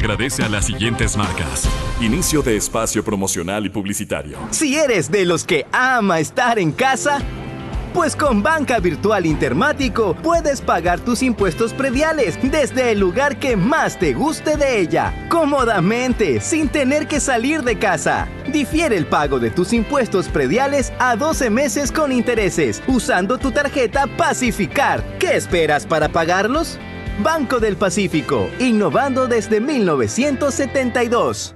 agradece a las siguientes marcas. Inicio de espacio promocional y publicitario. Si eres de los que ama estar en casa, pues con Banca Virtual Intermático puedes pagar tus impuestos prediales desde el lugar que más te guste de ella, cómodamente, sin tener que salir de casa. Difiere el pago de tus impuestos prediales a 12 meses con intereses, usando tu tarjeta Pacificar. ¿Qué esperas para pagarlos? Banco del Pacífico, innovando desde 1972.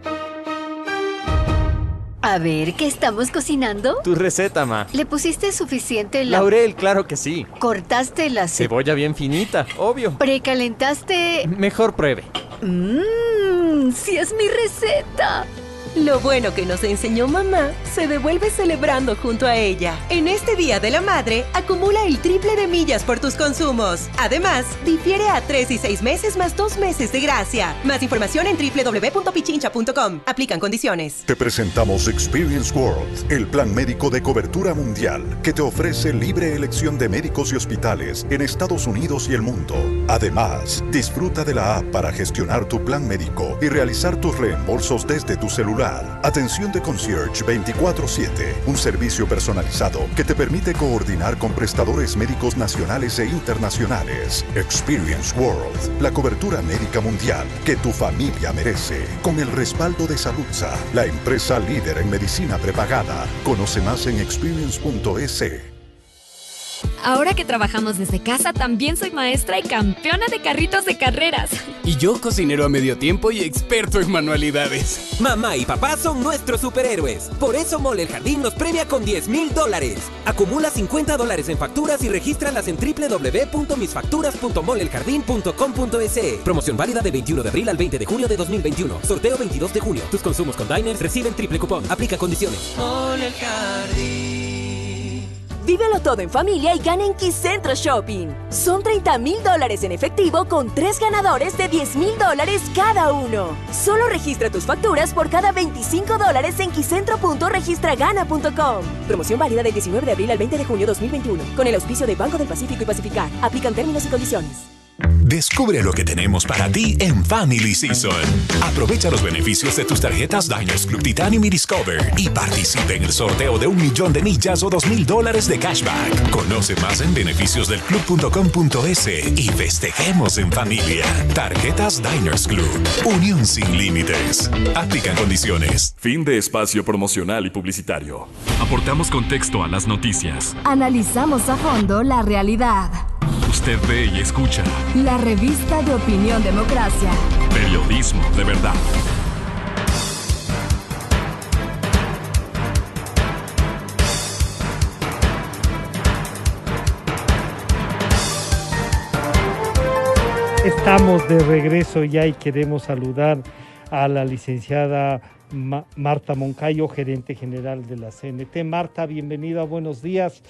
A ver, ¿qué estamos cocinando? Tu receta, ma. ¿Le pusiste suficiente Laurel, claro que sí. ¿Cortaste la cebolla bien finita, obvio. ¿Precalentaste? Mejor pruebe. ¡Sí es mi receta! Lo bueno que nos enseñó mamá se devuelve celebrando junto a ella. En este Día de la Madre, acumula el triple de millas por tus consumos. Además, difiere a 3 y 6 meses más 2 meses de gracia. Más información en www.pichincha.com. Aplican condiciones. Te presentamos Experience World, el plan médico de cobertura mundial que te ofrece libre elección de médicos y hospitales en Estados Unidos y el mundo. Además, disfruta de la app para gestionar tu plan médico y realizar tus reembolsos desde tu celular. Atención de concierge 24/7, un servicio personalizado que te permite coordinar con prestadores médicos nacionales e internacionales. Experience World, la cobertura médica mundial que tu familia merece, con el respaldo de Saludza, la empresa líder en medicina prepagada. Conoce más en experience.es. Ahora que trabajamos desde casa, también soy maestra y campeona de carritos de carreras. Y yo cocinero a medio tiempo y experto en manualidades. Mamá y papá son nuestros superhéroes. Por eso Mole el Jardín nos premia con $10,000. Acumula $50 en facturas y regístralas en www.misfacturas.moleeljardin.com.es. Promoción válida de 21 de abril al 20 de junio de 2021. Sorteo 22 de junio. Tus consumos con Diners reciben triple cupón. Aplica condiciones. Mole el Jardín. Vívelo todo en familia y gana en Quicentro Shopping. Son $30,000 en efectivo con 3 ganadores de $10,000 cada uno. Solo registra tus facturas por cada $25 en quicentro.registragana.com. Promoción válida del 19 de abril al 20 de junio 2021. Con el auspicio de Banco del Pacífico y Pacificar. Aplican términos y condiciones. Descubre lo que tenemos para ti en Family Season. Aprovecha los beneficios de tus tarjetas Diners Club Titanium y Discover y participa en el sorteo de 1,000,000 de millas o $2,000 de cashback. Conoce más en beneficiosdelclub.com.es y festejemos en familia. Tarjetas Diners Club. Unión sin límites. Aplican condiciones. Fin de espacio promocional y publicitario. Aportamos contexto a las noticias. Analizamos a fondo la realidad. Usted ve y escucha. La revista de Opinión Democracia. Periodismo de verdad. Estamos de regreso ya y queremos saludar a la licenciada Marta Moncayo, gerente general de la CNT. Marta, bienvenida, buenos días.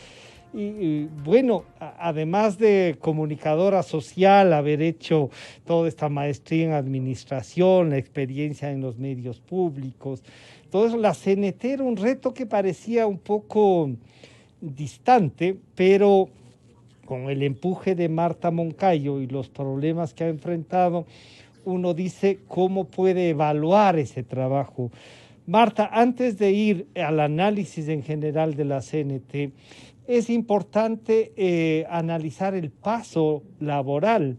Y bueno, además de comunicadora social, haber hecho toda esta maestría en administración, la experiencia en los medios públicos, todo eso, la CNT era un reto que parecía un poco distante, pero con el empuje de Marta Moncayo y los problemas que ha enfrentado, uno dice cómo puede evaluar ese trabajo. Marta, antes de ir al análisis en general de la CNT, es importante analizar el paso laboral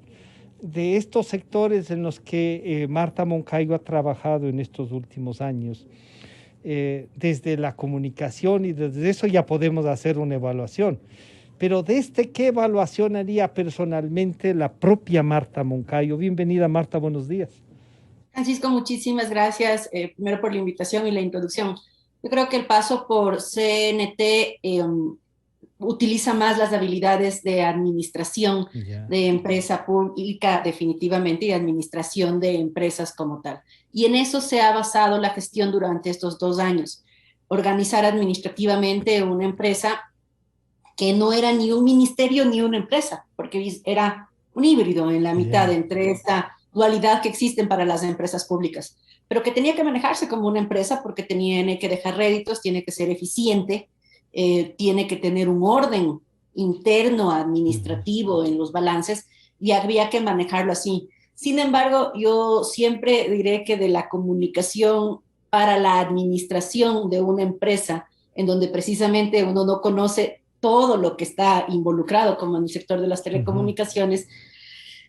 de estos sectores en los que Marta Moncayo ha trabajado en estos últimos años. Desde la comunicación y desde eso ya podemos hacer una evaluación. Pero ¿qué evaluación haría personalmente la propia Marta Moncayo? Bienvenida, Marta, buenos días. Francisco, muchísimas gracias, primero por la invitación y la introducción. Yo creo que el paso por CNT utiliza más las habilidades de administración de empresa pública definitivamente y administración de empresas como tal. Y en eso se ha basado la gestión durante estos 2 años. Organizar administrativamente una empresa que no era ni un ministerio ni una empresa, porque era un híbrido en la mitad entre esta dualidad que existen para las empresas públicas, pero que tenía que manejarse como una empresa porque tiene que dejar réditos, tiene que ser eficiente, tiene que tener un orden interno administrativo en los balances y había que manejarlo así. Sin embargo, yo siempre diré que de la comunicación para la administración de una empresa, en donde precisamente uno no conoce todo lo que está involucrado, como en el sector de las telecomunicaciones,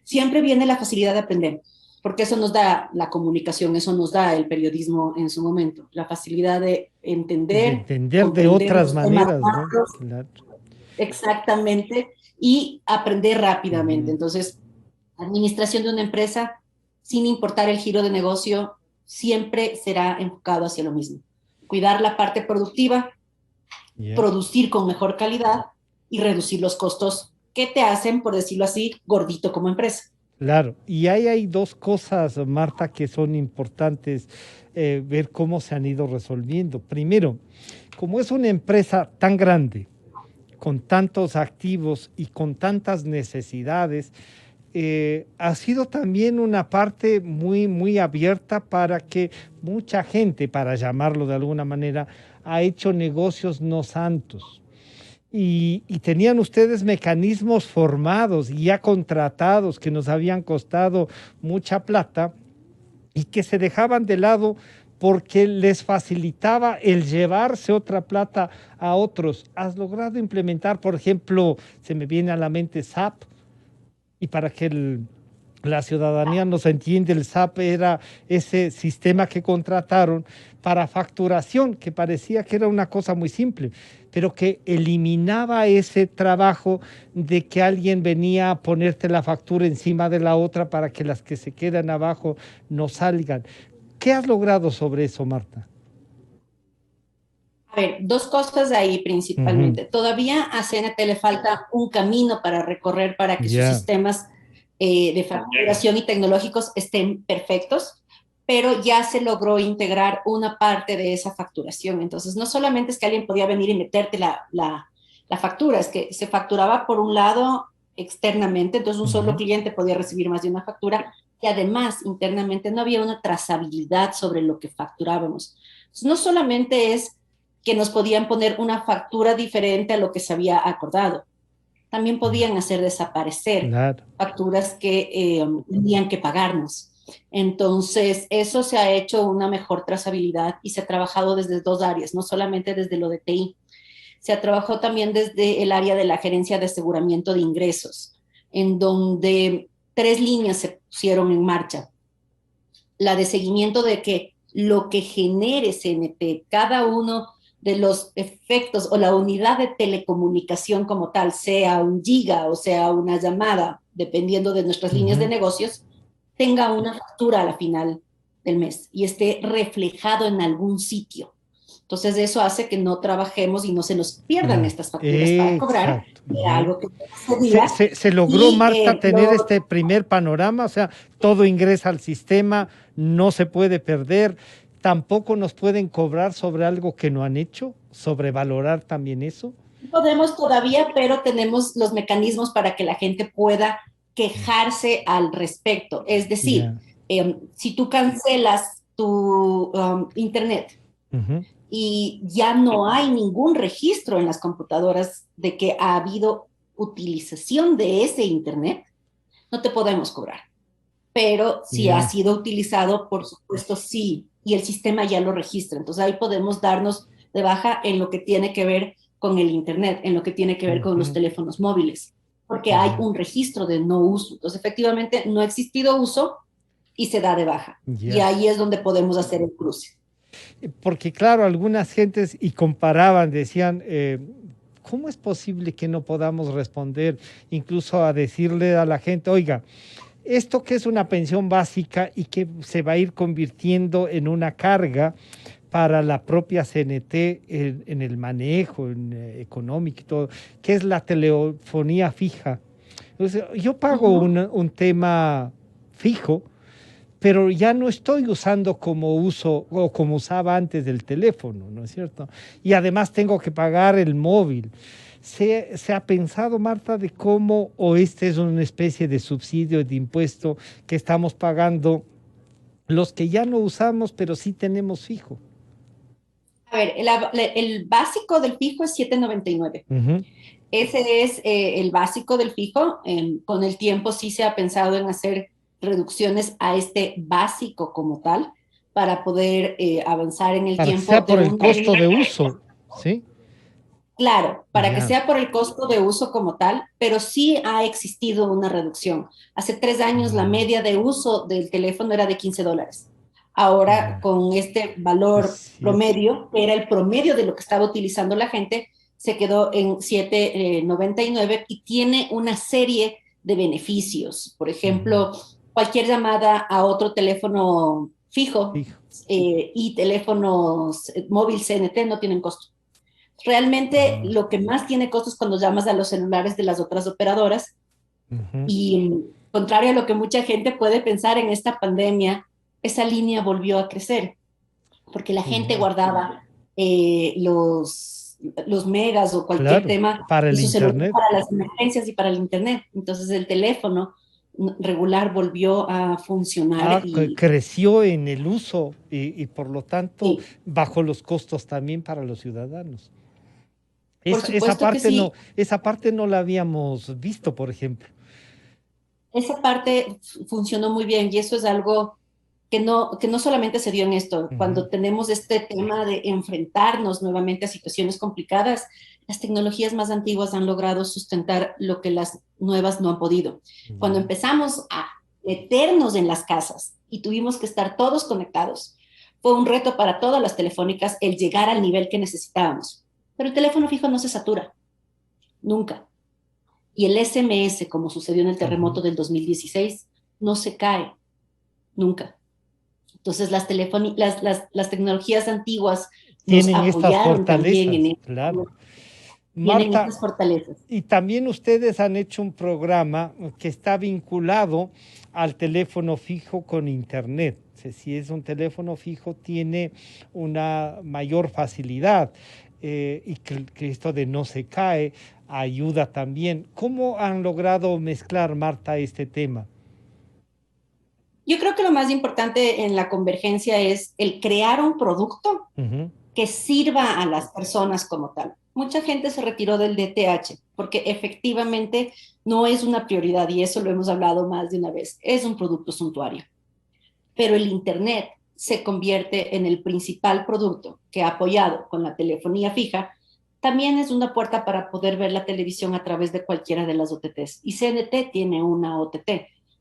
siempre viene la facilidad de aprender, porque eso nos da la comunicación, eso nos da el periodismo en su momento, la facilidad de entender de otras maneras, ¿no? Claro. Exactamente, y aprender rápidamente. Entonces, administración de una empresa, sin importar el giro de negocio, siempre será enfocado hacia lo mismo. Cuidar la parte productiva, producir con mejor calidad y reducir los costos que te hacen, por decirlo así, gordito como empresa. Claro, y ahí hay dos cosas, Marta, que son importantes ver cómo se han ido resolviendo. Primero, como es una empresa tan grande, con tantos activos y con tantas necesidades, ha sido también una parte muy, muy abierta para que mucha gente, para llamarlo de alguna manera, ha hecho negocios no santos. Y tenían ustedes mecanismos formados y ya contratados que nos habían costado mucha plata y que se dejaban de lado porque les facilitaba el llevarse otra plata a otros. ¿Has logrado implementar, por ejemplo, se me viene a la mente SAP? Y para que la ciudadanía nos entiende, el SAP era ese sistema que contrataron para facturación, que parecía que era una cosa muy simple, pero que eliminaba ese trabajo de que alguien venía a ponerte la factura encima de la otra para que las que se quedan abajo no salgan. ¿Qué has logrado sobre eso, Marta? A ver, dos cosas ahí principalmente. Todavía a CNT le falta un camino para recorrer para que sus sistemas de facturación y tecnológicos estén perfectos, pero ya se logró integrar una parte de esa facturación. Entonces, no solamente es que alguien podía venir y meterte la factura, es que se facturaba por un lado externamente, entonces un solo cliente podía recibir más de una factura, y además internamente no había una trazabilidad sobre lo que facturábamos. Entonces, no solamente es que nos podían poner una factura diferente a lo que se había acordado, también podían hacer desaparecer facturas que tenían que pagarnos. Entonces, eso se ha hecho una mejor trazabilidad y se ha trabajado desde dos áreas, no solamente desde lo de TI. Se ha trabajado también desde el área de la gerencia de aseguramiento de ingresos, en donde 3 líneas se pusieron en marcha. La de seguimiento de que lo que genere CNT, cada uno de los efectos o la unidad de telecomunicación como tal, sea un giga o sea una llamada, dependiendo de nuestras líneas de negocios, tenga una factura a la final del mes y esté reflejado en algún sitio. Entonces eso hace que no trabajemos y no se nos pierdan estas facturas para cobrar. Algo que se logró, Marta, tener este primer panorama, o sea, todo ingresa al sistema, no se puede perder. ¿Tampoco nos pueden cobrar sobre algo que no han hecho? ¿Sobrevalorar también eso? Podemos todavía, pero tenemos los mecanismos para que la gente pueda quejarse al respecto. Es decir, si tú cancelas tu internet y ya no hay ningún registro en las computadoras de que ha habido utilización de ese internet, no te podemos cobrar. Pero si ha sido utilizado, por supuesto, sí. Y el sistema ya lo registra. Entonces ahí podemos darnos de baja en lo que tiene que ver con el internet, en lo que tiene que ver con los teléfonos móviles, porque hay un registro de no uso. Entonces efectivamente no ha existido uso y se da de baja. Y ahí es donde podemos hacer el cruce. Porque claro, algunas gentes y comparaban, decían, ¿cómo es posible que no podamos responder incluso a decirle a la gente, oiga, esto que es una pensión básica y que se va a ir convirtiendo en una carga para la propia CNT en el manejo económico y todo, que es la telefonía fija? Entonces, yo pago un tema fijo, pero ya no estoy usando como uso o como usaba antes del teléfono, ¿no es cierto? Y además tengo que pagar el móvil. ¿Se ha pensado, Marta, de cómo, o este es una especie de subsidio de impuesto que estamos pagando los que ya no usamos, pero sí tenemos fijo? A ver, el básico del fijo es $7.99. Ese es el básico del fijo. Con el tiempo sí se ha pensado en hacer reducciones a este básico como tal para poder avanzar en el para tiempo. Que sea por el costo de uso, ¿sí? Claro, para que sea por el costo de uso como tal, pero sí ha existido una reducción. Hace 3 años la media de uso del teléfono era de $15. Ahora, con este valor promedio, que era el promedio de lo que estaba utilizando la gente, se quedó en $7.99 y tiene una serie de beneficios. Por ejemplo, cualquier llamada a otro teléfono fijo y teléfonos móvil CNT no tienen costo. Realmente lo que más tiene costo es cuando llamas a los celulares de las otras operadoras. Y contrario a lo que mucha gente puede pensar, en esta pandemia, esa línea volvió a crecer, porque la gente guardaba los megas o cualquier tema para el internet, para las emergencias y para el internet. Entonces el teléfono regular volvió a funcionar. Creció en el uso y por lo tanto bajó los costos también para los ciudadanos. Esa parte no la habíamos visto, por ejemplo. Esa parte funcionó muy bien y eso es algo que no solamente se dio en esto. Cuando tenemos este tema de enfrentarnos nuevamente a situaciones complicadas, las tecnologías más antiguas han logrado sustentar lo que las nuevas no han podido. Cuando empezamos a meternos en las casas y tuvimos que estar todos conectados, fue un reto para todas las telefónicas el llegar al nivel que necesitábamos. Pero el teléfono fijo no se satura, nunca. Y el SMS, como sucedió en el terremoto del 2016, no se cae, nunca. Entonces las tecnologías antiguas tienen nos estas apoyaron fortalezas, también en claro. Tienen Marta, estas fortalezas. Y también ustedes han hecho un programa que está vinculado al teléfono fijo con internet. Si es un teléfono fijo, tiene una mayor facilidad. Y que esto de no se cae ayuda también. ¿Cómo han logrado mezclar, Marta, este tema? Yo creo que lo más importante en la convergencia es el crear un producto que sirva a las personas como tal. Mucha gente se retiró del DTH porque efectivamente no es una prioridad y eso lo hemos hablado más de una vez. Es un producto suntuario. Pero el Internet se convierte en el principal producto que ha apoyado con la telefonía fija, también es una puerta para poder ver la televisión a través de cualquiera de las OTTs. Y CNT tiene una OTT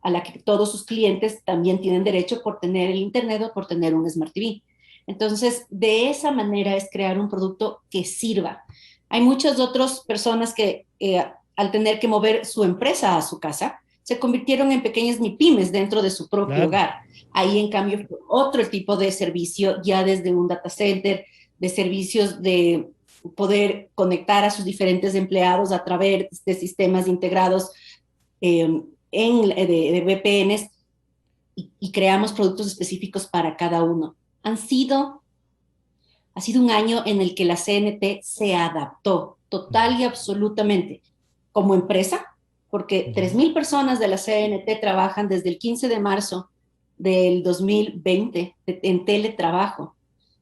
a la que todos sus clientes también tienen derecho por tener el Internet o por tener un Smart TV. Entonces, de esa manera es crear un producto que sirva. Hay muchas otras personas que al tener que mover su empresa a su casa, se convirtieron en pequeñas MIPYMES dentro de su propio hogar. Ahí, en cambio, otro tipo de servicio, ya desde un data center, de servicios de poder conectar a sus diferentes empleados a través de sistemas integrados de VPNs y creamos productos específicos para cada uno. Ha sido un año en el que la CNT se adaptó total y absolutamente como empresa, porque 3,000 personas de la CNT trabajan desde el 15 de marzo del 2020 en teletrabajo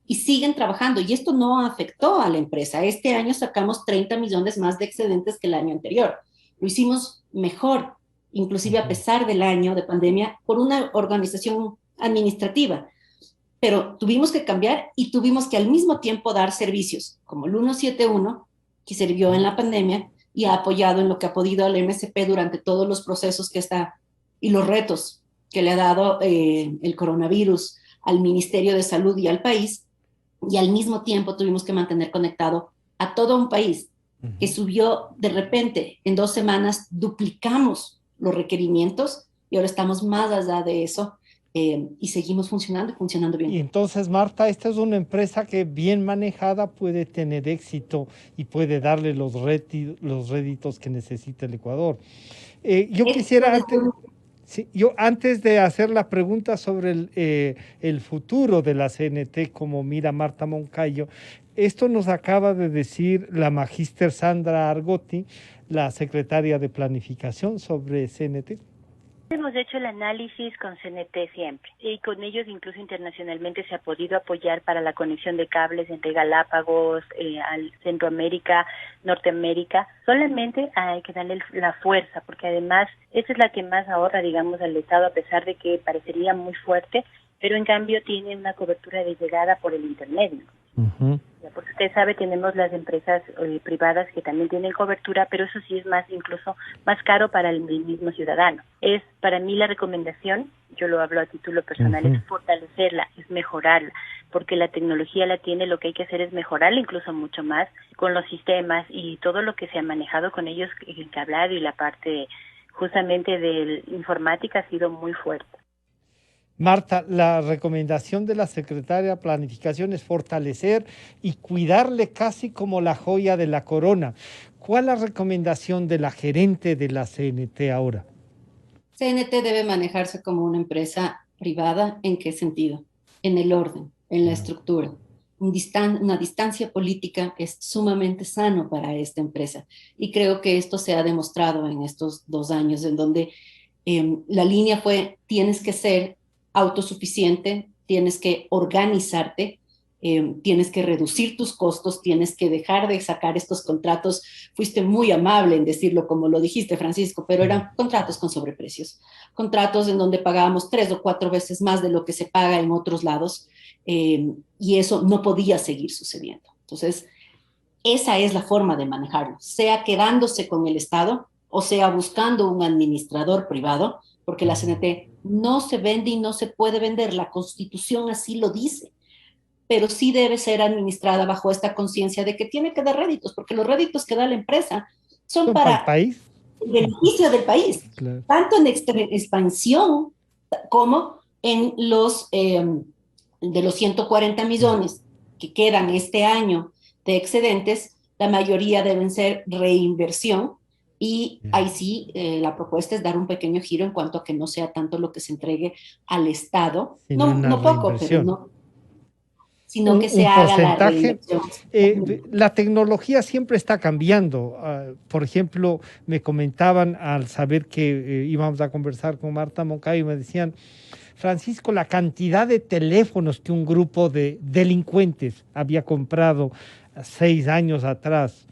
y siguen trabajando, y esto no afectó a la empresa. Este año sacamos 30 millones más de excedentes que el año anterior. Lo hicimos mejor, inclusive a pesar del año de pandemia, por una organización administrativa. Pero tuvimos que cambiar y tuvimos que al mismo tiempo dar servicios, como el 171, que sirvió en la pandemia y ha apoyado en lo que ha podido al MSP durante todos los procesos que está y los retos que le ha dado el coronavirus al Ministerio de Salud y al país, y al mismo tiempo tuvimos que mantener conectado a todo un país que subió de repente. En 2 semanas duplicamos los requerimientos y ahora estamos más allá de eso. Y seguimos funcionando bien. Y entonces, Marta, esta es una empresa que bien manejada puede tener éxito y puede darle los réditos que necesita el Ecuador. Yo quisiera, antes de hacer la pregunta sobre el futuro de la CNT, como mira Marta Moncayo, esto nos acaba de decir la magíster Sandra Argotti, la secretaria de Planificación sobre CNT. Hemos hecho el análisis con CNT siempre y con ellos incluso internacionalmente se ha podido apoyar para la conexión de cables entre Galápagos, al Centroamérica, Norteamérica. Solamente hay que darle la fuerza porque además esa es la que más ahorra, digamos, al Estado a pesar de que parecería muy fuerte, pero en cambio tiene una cobertura de llegada por el internet. Porque usted sabe, tenemos las empresas privadas que también tienen cobertura, pero eso sí es incluso más caro para el mismo ciudadano. Es para mí la recomendación, yo lo hablo a título personal, es fortalecerla, es mejorarla, porque la tecnología la tiene, lo que hay que hacer es mejorarla incluso mucho más con los sistemas y todo lo que se ha manejado con ellos, el cableado y la parte justamente de informática ha sido muy fuerte. Marta, la recomendación de la secretaria de Planificación es fortalecer y cuidarle casi como la joya de la corona. ¿Cuál es la recomendación de la gerente de la CNT ahora? CNT debe manejarse como una empresa privada. ¿En qué sentido? En el orden, en la estructura. Una distancia política es sumamente sano para esta empresa. Y creo que esto se ha demostrado en estos 2 años, en donde la línea fue, tienes que ser autosuficiente, tienes que organizarte, tienes que reducir tus costos, tienes que dejar de sacar estos contratos. Fuiste muy amable en decirlo como lo dijiste, Francisco, pero eran contratos con sobreprecios, contratos en donde pagábamos 3 o 4 veces más de lo que se paga en otros lados, y eso no podía seguir sucediendo. Entonces, esa es la forma de manejarlo, sea quedándose con el Estado o sea buscando un administrador privado, porque la CNT no se vende y no se puede vender, la Constitución así lo dice, pero sí debe ser administrada bajo esta conciencia de que tiene que dar réditos, porque los réditos que da la empresa son para el país, el beneficio del país, claro, tanto en expansión como en los de los 140 millones que quedan este año de excedentes, la mayoría deben ser reinversión. Y ahí sí, la propuesta es dar un pequeño giro en cuanto a que no sea tanto lo que se entregue al Estado, no poco, pero no, sino que se haga la reinversión. La tecnología siempre está cambiando. Por ejemplo, me comentaban al saber que íbamos a conversar con Marta Moncayo, me decían, Francisco, la cantidad de teléfonos que un grupo de delincuentes había comprado 6 años atrás,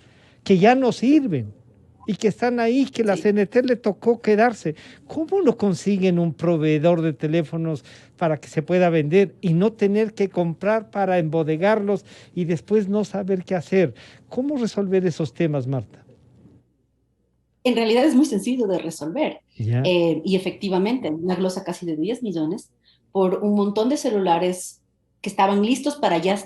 que ya no sirven y que están ahí, que la CNT le tocó quedarse. ¿Cómo lo consiguen un proveedor de teléfonos para que se pueda vender y no tener que comprar para embodegarlos y después no saber qué hacer? ¿Cómo resolver esos temas, Marta? En realidad es muy sencillo de resolver. Y efectivamente, una glosa casi de 10 millones por un montón de celulares que estaban listos para ya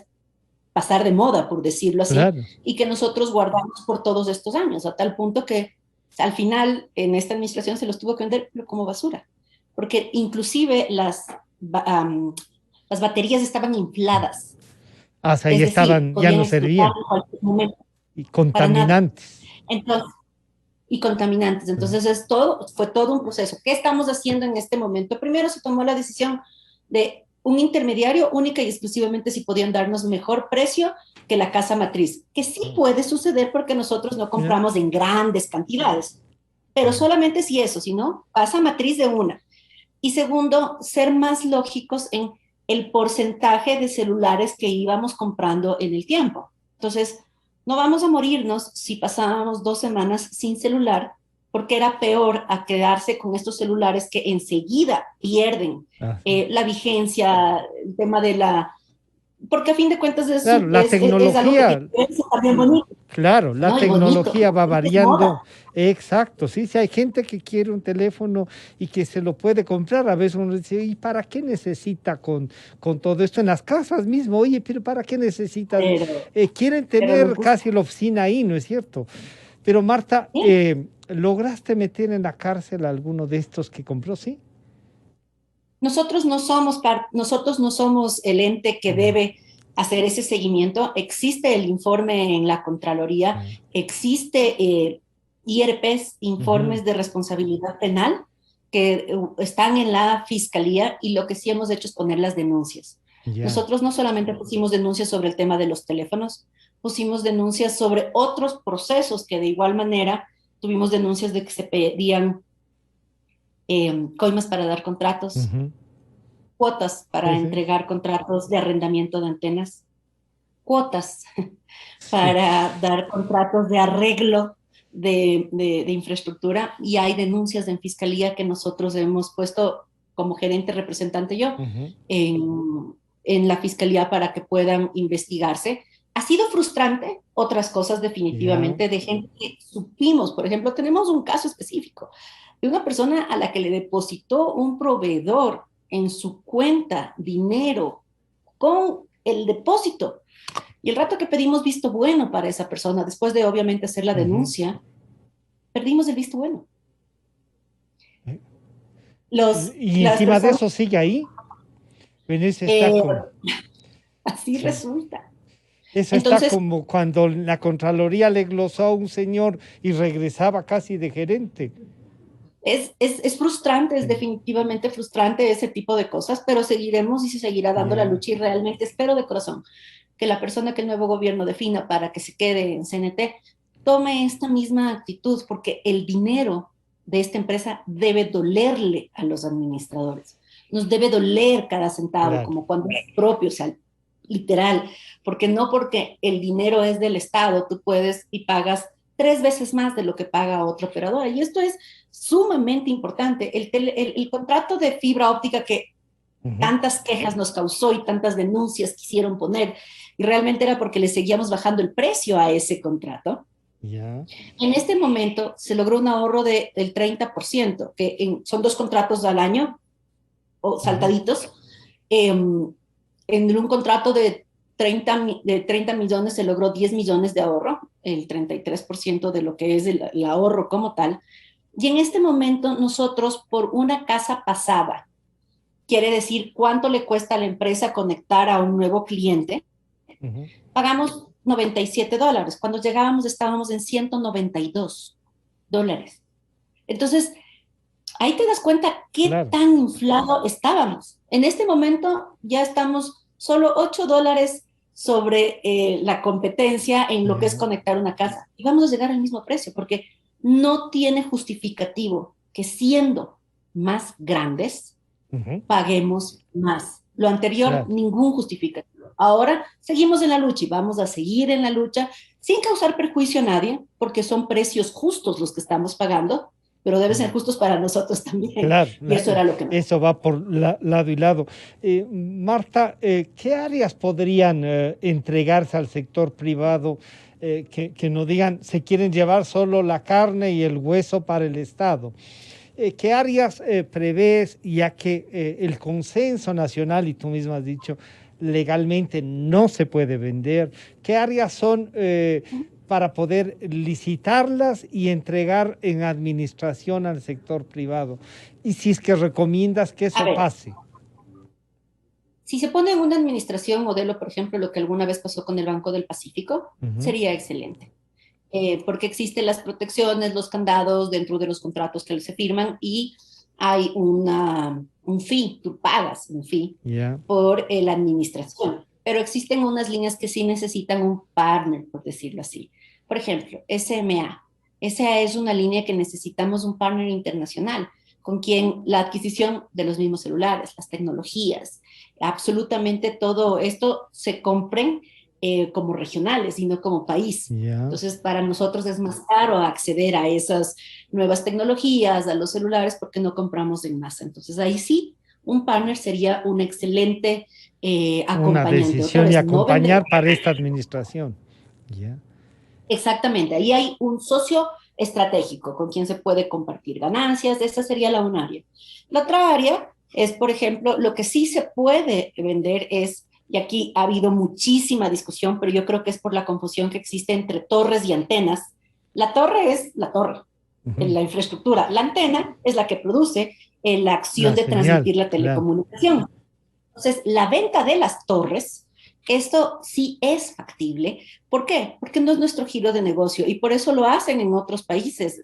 pasar de moda, por decirlo así, claro, y que nosotros guardamos por todos estos años, a tal punto que al final en esta administración se los tuvo que vender como basura, porque inclusive las baterías estaban infladas. O sea, ya estaban, ya no servían. Y contaminantes. Entonces fue todo un proceso. ¿Qué estamos haciendo en este momento? Primero se tomó la decisión de un intermediario única y exclusivamente si podían darnos mejor precio que la casa matriz, que sí puede suceder porque nosotros no compramos en grandes cantidades, pero solamente si eso, si no, casa matriz de una. Y segundo, ser más lógicos en el porcentaje de celulares que íbamos comprando en el tiempo. Entonces, no vamos a morirnos si pasábamos 2 semanas sin celular, porque era peor a quedarse con estos celulares que enseguida pierden la vigencia, el tema de la... Porque a fin de cuentas es, claro, la tecnología, es también bonito. Claro, la tecnología va variando. Exacto, sí, hay gente que quiere un teléfono y que se lo puede comprar. A veces uno dice, ¿y para qué necesita con todo esto en las casas mismo? Oye, pero ¿para qué necesitan? Quieren tener casi la oficina ahí, ¿no es cierto? Pero Marta, ¿lograste meter en la cárcel a alguno de estos que compró, sí? Nosotros no somos el ente que debe hacer ese seguimiento. Existe el informe en la Contraloría, existe IRPs, informes de responsabilidad penal, que están en la Fiscalía, y lo que sí hemos hecho es poner las denuncias. Nosotros no solamente pusimos denuncias sobre el tema de los teléfonos, pusimos denuncias sobre otros procesos que de igual manera tuvimos denuncias de que se pedían coimas para dar contratos, cuotas para entregar contratos de arrendamiento de antenas, cuotas para dar contratos de arreglo de infraestructura, y hay denuncias en fiscalía que nosotros hemos puesto como gerente representante yo en la fiscalía para que puedan investigarse. Ha sido frustrante, otras cosas definitivamente, de gente que supimos. Por ejemplo, tenemos un caso específico de una persona a la que le depositó un proveedor en su cuenta dinero con el depósito. Y el rato que pedimos visto bueno para esa persona, después de obviamente hacer la denuncia, perdimos el visto bueno. Y encima de eso sigue ahí. Así resulta. Eso entonces, está como cuando la Contraloría le glosó a un señor y regresaba casi de gerente. Es frustrante, es definitivamente frustrante ese tipo de cosas, pero seguiremos y se seguirá dando la lucha, y realmente espero de corazón que la persona que el nuevo gobierno defina para que se quede en CNT tome esta misma actitud, porque el dinero de esta empresa debe dolerle a los administradores. Nos debe doler cada centavo, como cuando es propio, o sea, literal, porque no porque el dinero es del Estado, tú puedes y pagas 3 veces más de lo que paga otra operadora. Y esto es sumamente importante. El contrato de fibra óptica que tantas quejas nos causó y tantas denuncias quisieron poner, y realmente era porque le seguíamos bajando el precio a ese contrato. En este momento se logró un ahorro del 30%, que son 2 contratos al año, o saltaditos. En un contrato de 30 millones se logró 10 millones de ahorro, el 33% de lo que es el ahorro como tal. Y en este momento nosotros, por una casa pasada, quiere decir cuánto le cuesta a la empresa conectar a un nuevo cliente, pagamos $97. Cuando llegábamos estábamos en $192. Entonces, ahí te das cuenta qué tan inflado estábamos. En este momento ya estamos solo $8 sobre la competencia en lo que es conectar una casa. Y vamos a llegar al mismo precio, porque no tiene justificativo que siendo más grandes, paguemos más. Lo anterior, ningún justificativo. Ahora seguimos en la lucha y vamos a seguir en la lucha sin causar perjuicio a nadie, porque son precios justos los que estamos pagando, pero deben ser justos para nosotros también. Y eso era lo que... Eso va por lado y lado. Marta, ¿qué áreas podrían entregarse al sector privado que no digan se quieren llevar solo la carne y el hueso para el Estado? ¿Qué áreas prevés, ya que el consenso nacional, y tú mismo has dicho, legalmente no se puede vender? ¿Qué áreas son para poder licitarlas y entregar en administración al sector privado? Y si es que recomiendas que eso pase. Si se pone en una administración modelo, por ejemplo, lo que alguna vez pasó con el Banco del Pacífico, sería excelente. Porque existen las protecciones, los candados dentro de los contratos que se firman, y hay un fee, tú pagas un fee por la administración. Pero existen unas líneas que sí necesitan un partner, por decirlo así. Por ejemplo, SMA. Esa es una línea que necesitamos un partner internacional, con quien la adquisición de los mismos celulares, las tecnologías, absolutamente todo esto se compren como regionales y no como país. Entonces, para nosotros es más caro acceder a esas nuevas tecnologías, a los celulares, porque no compramos en masa. Entonces, ahí sí, un partner sería un excelente acompañante. Una decisión y acompañar para esta administración. Exactamente, ahí hay un socio estratégico con quien se puede compartir ganancias. Esa sería una área. La otra área es, por ejemplo, lo que sí se puede vender es, y aquí ha habido muchísima discusión, pero yo creo que es por la confusión que existe entre torres y antenas. La torre es la torre, la infraestructura. La antena es la que produce la acción de transmitir la telecomunicación. Entonces, la venta de las torres, esto sí es factible. ¿Por qué? Porque no es nuestro giro de negocio, y por eso lo hacen en otros países.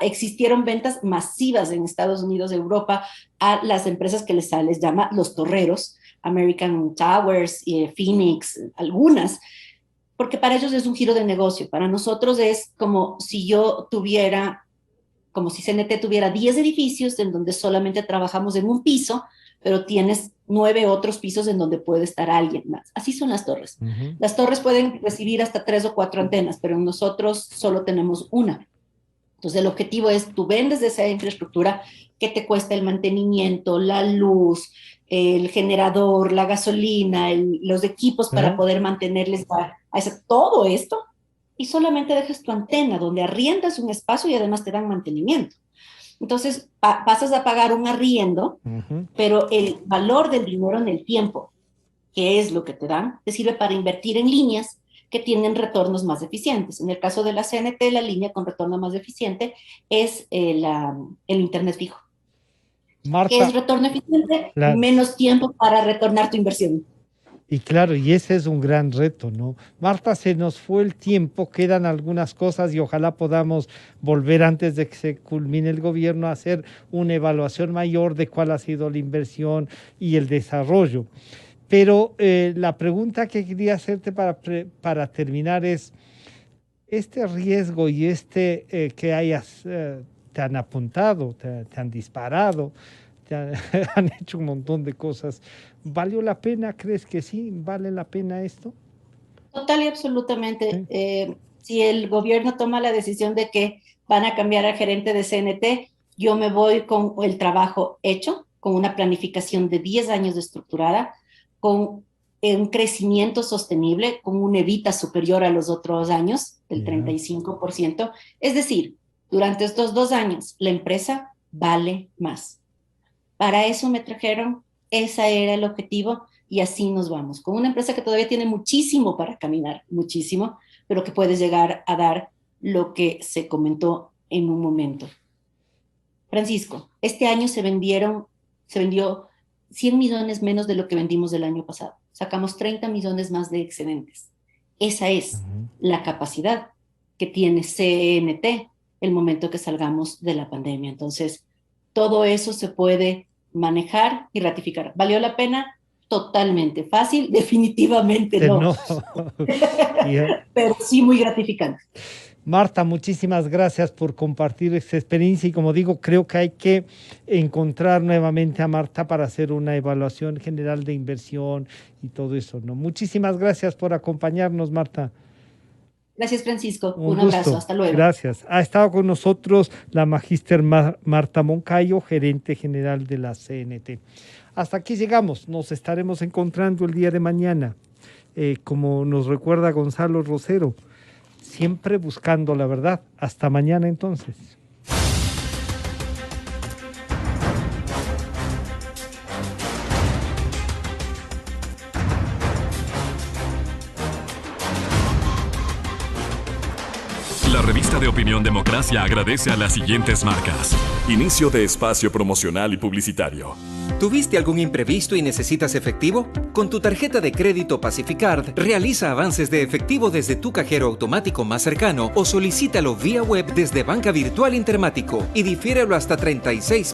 Existieron ventas masivas en Estados Unidos, Europa, a las empresas que les llama los torreros, American Towers, Phoenix, algunas, porque para ellos es un giro de negocio. Para nosotros es como si yo tuviera como si CNT tuviera 10 edificios en donde solamente trabajamos en un piso, pero tienes 9 otros pisos en donde puede estar alguien más. Así son las torres. Las torres pueden recibir hasta 3 o 4 antenas, pero nosotros solo tenemos una. Entonces el objetivo es, tú vendes esa infraestructura, ¿qué te cuesta el mantenimiento, la luz, el generador, la gasolina, los equipos para poder mantenerles todo esto? Y solamente dejas tu antena, donde arriendas un espacio y además te dan mantenimiento. Entonces pasas a pagar un arriendo, pero el valor del dinero en el tiempo, que es lo que te dan, te sirve para invertir en líneas que tienen retornos más eficientes. En el caso de la CNT, la línea con retorno más eficiente es el internet fijo. Marta, ¿qué es retorno eficiente? Menos tiempo para retornar tu inversión. Y claro, y ese es un gran reto, ¿no? Marta, se nos fue el tiempo, quedan algunas cosas y ojalá podamos volver antes de que se culmine el gobierno a hacer una evaluación mayor de cuál ha sido la inversión y el desarrollo. Pero la pregunta que quería hacerte para terminar es, este riesgo y que hayas, te han apuntado, te han disparado, han hecho un montón de cosas, ¿valió la pena? ¿Crees que sí? ¿Vale la pena esto? Total y absolutamente. Sí. Si el gobierno toma la decisión de que van a cambiar al gerente de CNT, yo me voy con el trabajo hecho, con una planificación de 10 años estructurada, con un crecimiento sostenible, con un EBITDA superior a los otros años, del 35%. Es decir, durante estos 2 años, la empresa vale más. Para eso me trajeron, ese era el objetivo, y así nos vamos. Con una empresa que todavía tiene muchísimo para caminar, muchísimo, pero que puede llegar a dar lo que se comentó en un momento. Francisco, este año se vendió 100 millones menos de lo que vendimos el año pasado. Sacamos 30 millones más de excedentes. Esa es la capacidad que tiene CNT el momento que salgamos de la pandemia. Entonces, todo eso se puede manejar y ratificar. ¿Valió la pena? Totalmente. Fácil, definitivamente no. Pero sí muy gratificante. Marta, muchísimas gracias por compartir esta experiencia y como digo, creo que hay que encontrar nuevamente a Marta para hacer una evaluación general de inversión y todo eso, ¿no? Muchísimas gracias por acompañarnos, Marta. Gracias, Francisco. Un abrazo. Hasta luego. Gracias. Ha estado con nosotros la magíster Marta Moncayo, gerente general de la CNT. Hasta aquí llegamos. Nos estaremos encontrando el día de mañana. Como nos recuerda Gonzalo Rosero, siempre buscando la verdad. Hasta mañana entonces. La revista de Opinión Democracia agradece a las siguientes marcas. Inicio de espacio promocional y publicitario. ¿Tuviste algún imprevisto y necesitas efectivo? Con tu tarjeta de crédito Pacificard, realiza avances de efectivo desde tu cajero automático más cercano o solicítalo vía web desde Banca Virtual Intermático y difiérelo hasta 36